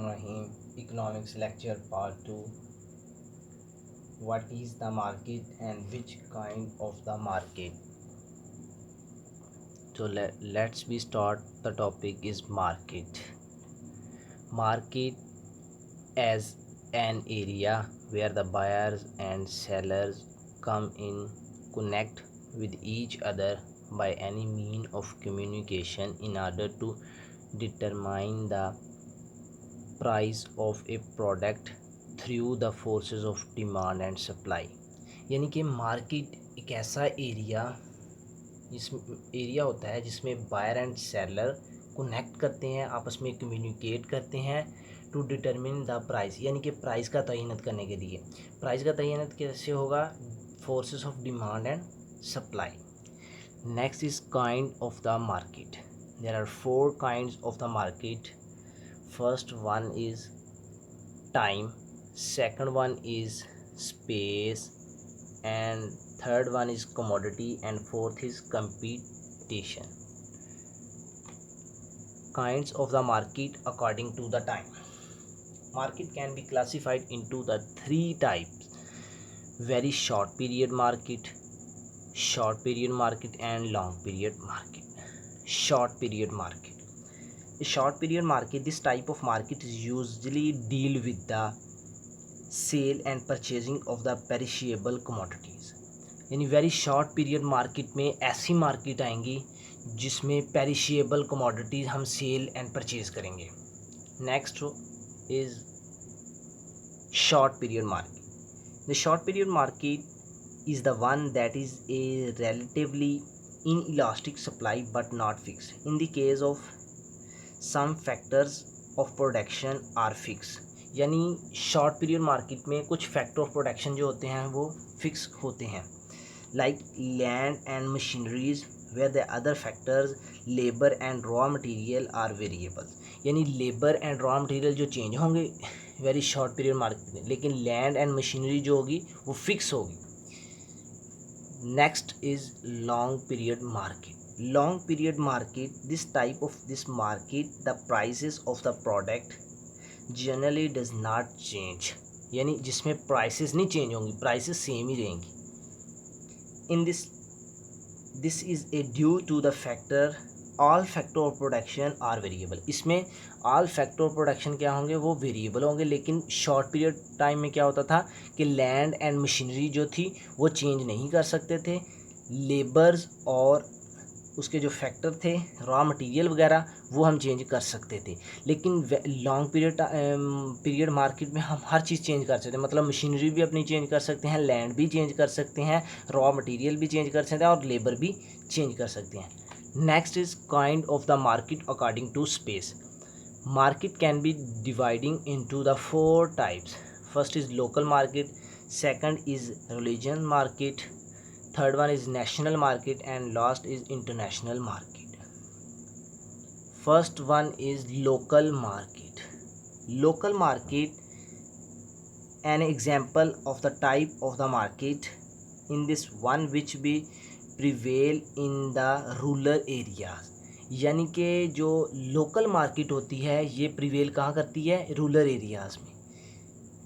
Rahim. Economics lecture part 2. What is the market and which kind of the market? So let's be start. The topic is market. Market as an area where the buyers and sellers come in connect with each other by any mean of communication in order to determine the price of a product through the forces of demand and supply. यानी कि market एक ऐसा area होता है जिसमें buyer and seller connect करते हैं, आपस में कम्युनिकेट करते हैं टू डिटरमिन द प्राइस, यानी कि प्राइस का तयनत करने के लिए। प्राइस का तयनत कैसे होगा? Forces of demand and supply. Next is kind of the market. There are 4 kinds of the market. First one is time, second one is space, and third one is commodity, and fourth is competition. Kinds of the market according to the time. Market can be classified into the 3 types: very short period market, short period market, and long period market. Short period market. A short period market, this type of market is usually deal with the sale and purchasing of the perishable commodities. यानी very short period market में ऐसी market आएंगी जिसमें perishable commodities हम sale and purchase करेंगे। Next is short period market. The short period market is the one that is a relatively inelastic supply but not fixed. In the case of some factors of production are fixed. यानी short period market में कुछ factor of production जो होते हैं वो fix होते हैं, like land and machineries, where the other factors labour and raw material are variable. यानी लेबर एंड रॉ मटेरियल जो चेंज होंगे वेरी शॉर्ट पीरियड मार्केट में, लेकिन लैंड एंड मशीनरी जो होगी वो फिक्स होगी। Next is long period market. long period market, this type of this market, the prices of the product generally does not change। यानी जिसमें prices नहीं change होंगी, प्राइसेस सेम ही रहेंगी। In this is a due to the factor all factor of production are variable. इसमें all factor of production क्या होंगे? वो वेरिएबल होंगे। लेकिन शॉर्ट पीरियड टाइम में क्या होता था कि लैंड एंड मशीनरी जो थी वो चेंज नहीं कर सकते थे, लेबर्स और उसके जो फैक्टर थे रॉ मटेरियल वगैरह वो हम चेंज कर सकते थे। लेकिन लॉन्ग पीरियड मार्केट में हम हर चीज़ चेंज कर सकते हैं, मतलब मशीनरी भी अपनी चेंज कर सकते हैं, लैंड भी चेंज कर सकते हैं, रॉ मटेरियल भी चेंज कर सकते हैं और लेबर भी चेंज कर सकते हैं। Next is kind of the market according to space. Market can be dividing into the 4 types. First is local market, second is regional market, third one is national market, and last is international market. First one is local market. Local market, an example of the type of the market in this one which be prevail in the rural areas। यानी कि जो local market होती है ये prevail कहाँ करती है? Rural areas में।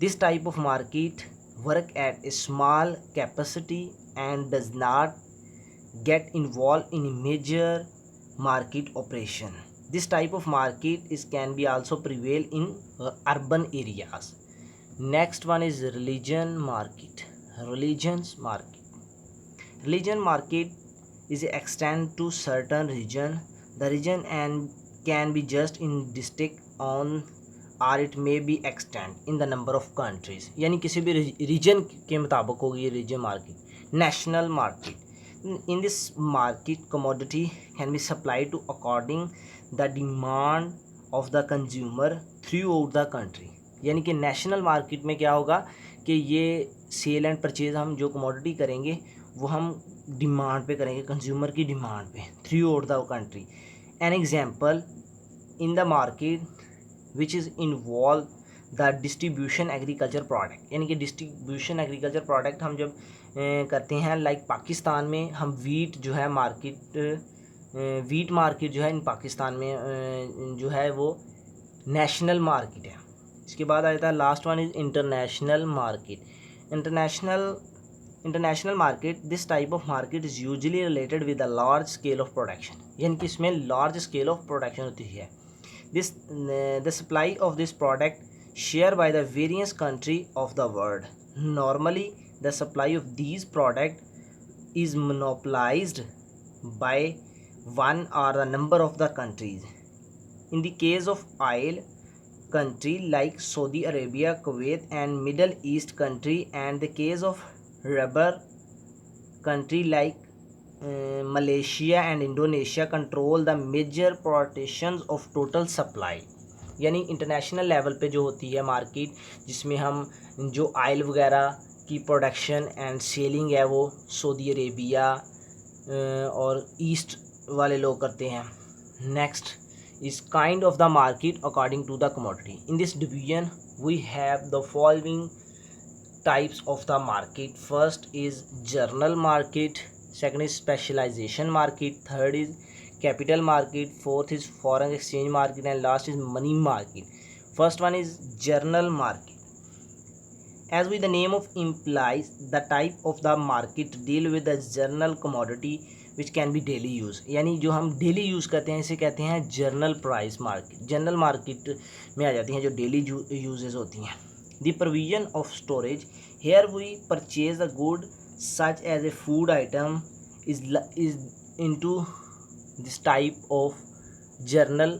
This type of market work at a small capacity and does not get involved in major market operation. This type of market can be also prevail in urban areas. Next one is religion market. Religion market is extend to certain region. The region and can be just in district on or it may be extend in the number of countries. यानी किसी भी region के मुताबिक होगी ये region market. National market, in this market commodity can be supply to according the demand of the consumer throughout the country. यानी कि national market में क्या होगा कि ये सेल एंड परचेज हम जो कमोडिटी करेंगे वो हम डिमांड पे करेंगे, कंज्यूमर की डिमांड पे through out the country. An example in the market which is involve the distribution agriculture product. यानी कि डिस्ट्रीब्यूशन एग्रीकल्चर प्रोडक्ट हम जब करते हैं, लाइक पाकिस्तान में हम वीट जो है वीट मार्केट जो है इन पाकिस्तान में जो है वो नेशनल मार्केट है। इसके बाद आ जाता है last one is international market. International market, this type of market is usually related with the large scale of production, यानी कि इसमें लार्ज स्केल ऑफ प्रोडक्शन होती है। This the supply of this product share by the various country of the world. Normally the supply of these product is monopolized by one or a number of the countries. In the case of oil, country like Saudi Arabia, Kuwait and Middle East country, and the case of rubber, country like Malaysia and Indonesia control the major portions of total supply। यानी international level पे जो होती है market, जिसमें हम जो oil वगैरह की प्रोडक्शन एंड सेलिंग है वो सऊदी अरेबिया और ईस्ट वाले लोग करते हैं। Next is kind of the market according to the commodity. In this division we have the following types of the market. First is general market, second is specialization market, third is capital market, fourth is foreign exchange market, and last is money market. First one is journal market. As with the name of implies, the type of the market deal with the journal commodity which can be daily use। यानी जो हम daily use करते हैं इसे कहते हैं general price market. General market में आ जाती हैं जो डेली यूजेस होती हैं। The provision of storage, here we purchase the good such as a food item is into this type of journal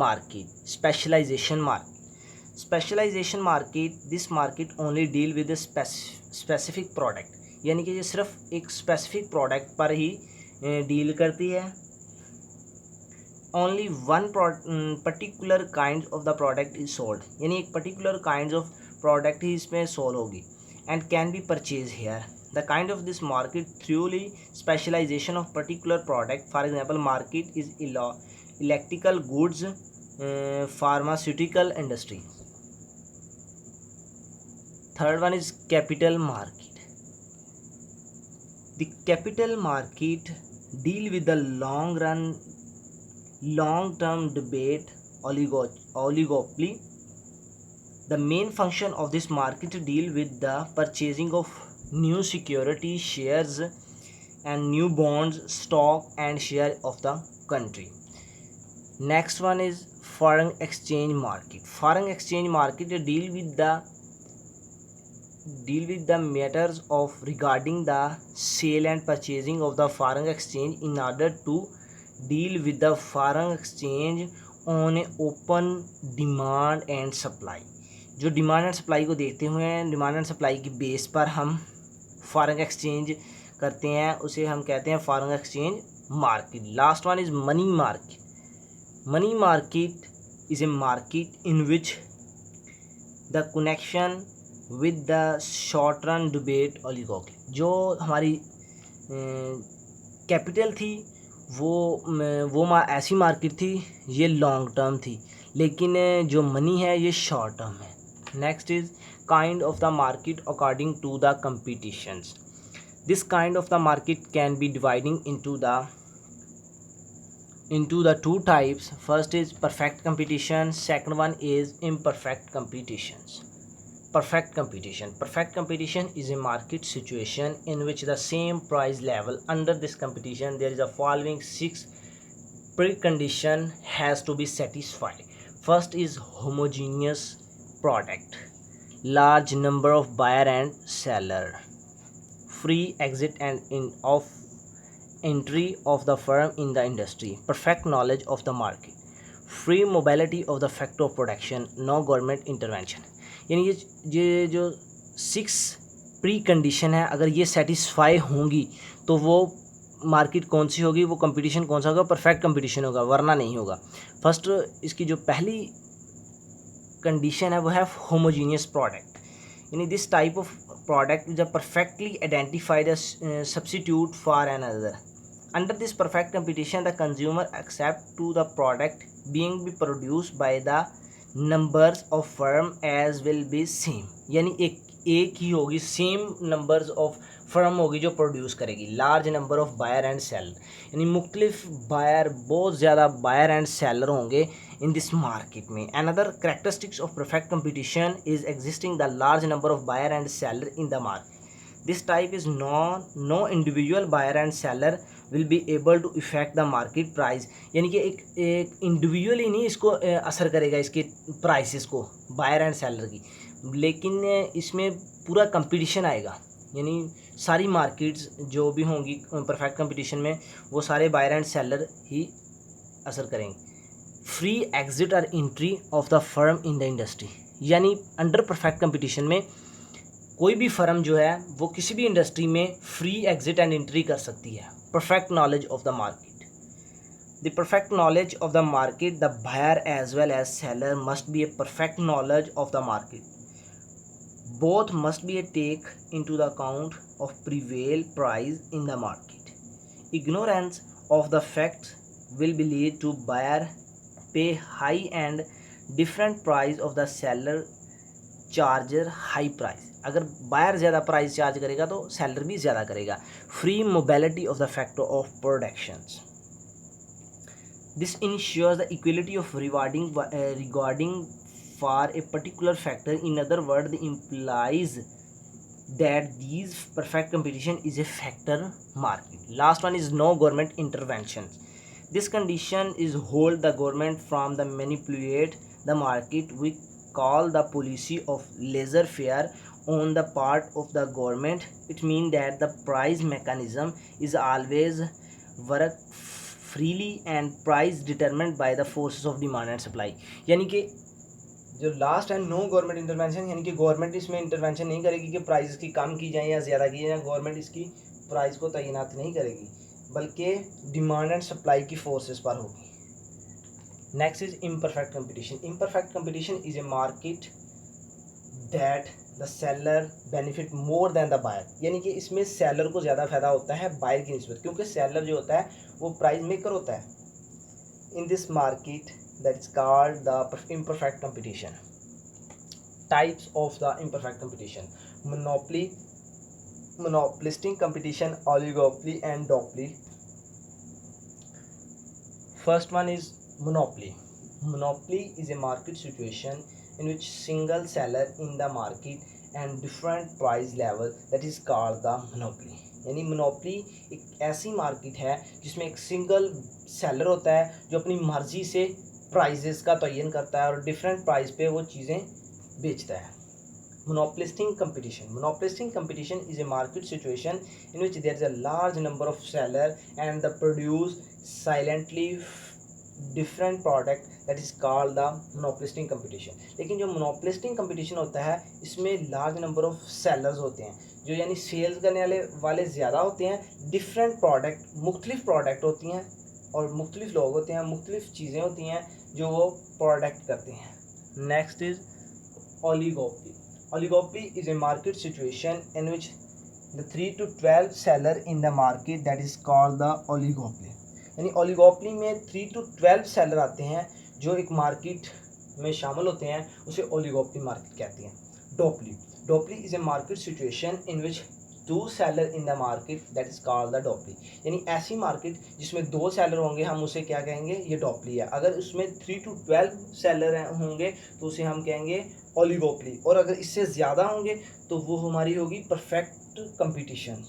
market। specialization market, this market only deal with a specific product, यानी कि ये सिर्फ एक specific product पर ही deal करती है। Only one particular kind of the product is sold, यानी एक पर्टिकुलर काइंड ऑफ प्रोडक्ट ही इसमें सोल्ड होगी and can be purchase here. The kind of this market truly specialization of particular product. For example, market is electrical goods, pharmaceutical industry. Third one is capital market. The capital market deal with the long-term debate oligopoly. The main function of this market deal with the purchasing of new security shares and new bonds, stock and share of the country. Next one is foreign exchange market. Foreign exchange market deal with the matters of regarding the sale and purchasing of the foreign exchange in order to deal with the foreign exchange on a open demand and supply। जो demand and supply को देखते हुए demand and supply की base पर हम foreign exchange करते हैं, उसे हम कहते हैं foreign exchange market. Last one is money market. Money market is a market in which the connection with the short run debate oligopoly. जो हमारी कैपिटल थी वो ऐसी मार्केट थी, ये लॉन्ग टर्म थी, लेकिन जो मनी है ये शॉर्ट टर्म है। Next is kind of the market according to the competitions. This kind of the market can be dividing into the two types. First is perfect competition, second one is imperfect competitions. Perfect competition is a market situation in which the same price level. Under this competition there is a following 6 precondition has to be satisfied. First is homogeneous product, large number of buyer and seller, free exit and of entry of the firm in the industry, perfect knowledge of the market, free mobility of the factor of production, no government intervention। यानी ये जो 6 pre condition है, अगर ये satisfy होंगी तो वो market कौन सी होगी, वो कंपटीशन कौन सा होगा, परफेक्ट कंपटीशन होगा, वरना नहीं होगा। फर्स्ट इसकी जो पहली कंडीशन है वो है होमोजीनियस प्रोडक्ट, यानी this type of product is a perfectly identified as substitute for another. Under this perfect competition the consumer accept to the product being be produced by the numbers of firm as will be same, यानी एक ही होगी, same numbers of firm होगी जो produce करेगी, large number of buyer and seller, यानी मुख्तलिफ buyer, बहुत ज़्यादा बायर एंड सेलर होंगे इन दिस मार्केट में। Another characteristics of perfect competition is existing the large number of buyer and seller in the market. This type is no individual buyer and seller will be able to affect the market price, यानी कि एक individual ही नहीं इसको असर करेगा इसके prices को, buyer and seller की, लेकिन इसमें पूरा कंपटीशन आएगा, यानी सारी मार्केट्स जो भी होंगी परफेक्ट कंपटीशन में वो सारे बायर एंड सेलर ही असर करेंगे। फ्री एग्जिट और entry of the firm in the industry, यानी अंडर परफेक्ट कंपटीशन में कोई भी फर्म जो है वो किसी भी इंडस्ट्री में फ्री एग्जिट एंड एंट्री कर सकती है। Perfect knowledge of the market, the perfect knowledge of the market, the buyer as well as seller must be a perfect knowledge of the market, both must be a take into the account of prevail price in the market. Ignorance of the facts will be lead to buyer pay high and different price of the seller charger high price. अगर buyer ज़्यादा price charge करेगा तो seller भी ज़्यादा करेगा। Free mobility of the factor of productions, this ensures the equality of regarding for a particular factor. In other words, implies that these perfect competition is a factor market. Last one is no government intervention. This condition is hold the government from the manipulate the market. We call the policy of laissez-faire on the part of the government. It means that the price mechanism is always work freely and price determined by the forces of demand and supply. यानी कि जो last है no government intervention, यानी कि government इसमें intervention नहीं करेगी कि प्राइस की कम की जाए या ज़्यादा की जाए, गवर्नमेंट इसकी प्राइस को तैनात नहीं करेगी, बल्कि डिमांड एंड सप्लाई की फोर्सेस पर होगी। Next is imperfect competition. Imperfect competition is a market that the seller benefit more than the buyer, यानी कि इसमें सेलर को ज़्यादा फायदा होता है बायर की निस्बत, क्योंकि सेलर जो होता है वो प्राइस मेकर होता है। इन this market that is called the imperfect competition. Types of the imperfect competition: monopoly, monopolistic competition, oligopoly and duopoly. First one is monopoly. Monopoly is a market situation in which single seller in the market and different price level, that is called the monopoly. यानी monopoly एक ऐसी market है जिसमें एक single seller होता है जो अपनी मर्जी से प्राइजेस का तयन करता है और डिफरेंट प्राइस पे वो चीज़ें बेचता है। Monopolistic competition, monopolistic competition is a market situation in which there is a large number of seller and the produce slightly different product, that is called the monopolistic competition. लेकिन जो monopolistic competition होता है इसमें large number of sellers होते हैं, जो यानी sales करने वाले ज़्यादा होते हैं, डिफरेंट प्रोडक्ट, मुख्तलिफ प्रोडक्ट होती हैं और मुख्तलिफ लोग होते हैं, मुख्तलिफ चीज़ें होती हैं जो वो प्रोडक्ट करते हैं। Next is oligopoly. Oligopoly is a market situation in which the 3 to 12 seller in the market, that is called the oligopoly. यानी ओलिगोपली में 3 to 12 सेलर आते हैं जो एक मार्केट में शामिल होते हैं, उसे ओलिगोपली मार्केट कहते हैं। Duopoly, duopoly is a market situation in which 2 seller in the market, that is called the duopoly. यानी ऐसी मार्केट जिसमें 2 सेलर होंगे हम उसे क्या कहेंगे, ये डोपली है। अगर उसमें 3 to 12 सेलर होंगे तो उसे हम कहेंगे ओलिगोपली, और अगर इससे ज़्यादा होंगे तो वो हमारी होगी परफेक्ट कंपटीशन,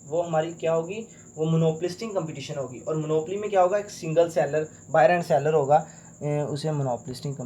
वो हमारी क्या होगी, वो मोनोपोलिस्टिक कंपटीशन होगी। और मोनोपोली में क्या होगा, एक single seller, buyer and seller होगा, उसे मोनोपोलिस्टिक